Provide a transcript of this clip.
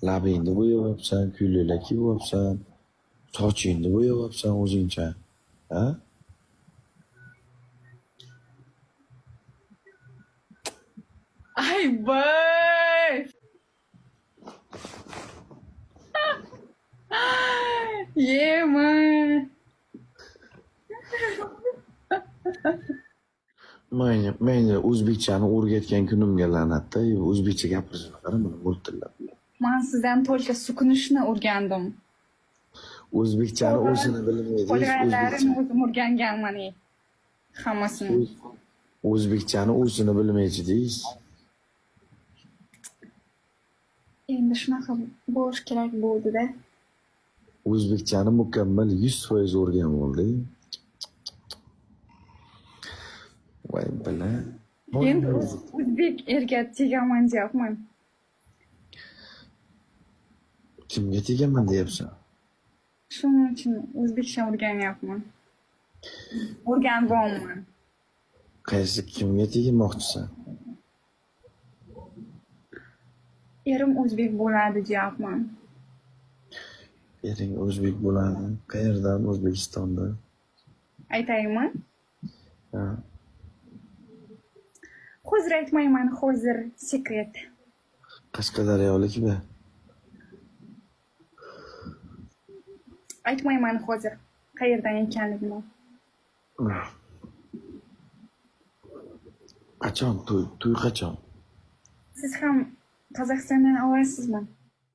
Labingni bo'yayapsan, ko'ylak kiyyapsan, sochingni bo'yayapsan o'zingcha. Ha? Ay voy! Yema! Menga o'zbekchani o'rgatgan kunimga la'natda, o'zbekcha gapirishni qara buni mo'ltillab. Men sizdan to'lka sukunishni o'rgandim. O'zbekchani o'zini bilmaydiz, Qolganlarini o'zim o'rganganman. Hammasini. O'zbekchani o'zini bilmaysiz. Endi shunaqa bo'lish kerak bo'ldi-da. O'zbekchani mukammal 100% o'rganib oldi. Voy bila. Endi o'zbek erga tegaman deyapman. Kimga tegaman deyapsan? Shuning uchun o'zbekcha o'rganyapman. O'rganibman. Qaysi kimga tegmoqchisan? Erim o'zbek bo'ladi deyapman. Ering o'zbek bo'ladi. Qayerdan? O'zbekistonda. Aytaymi? Ha. Hozir aytmayman, hozir sekret. Qashqadaryolikmi? Aytmayman hozir qayerdan ekanligini. Qachon to'y qachon? Siz ham Qozog'istondan olasizmi?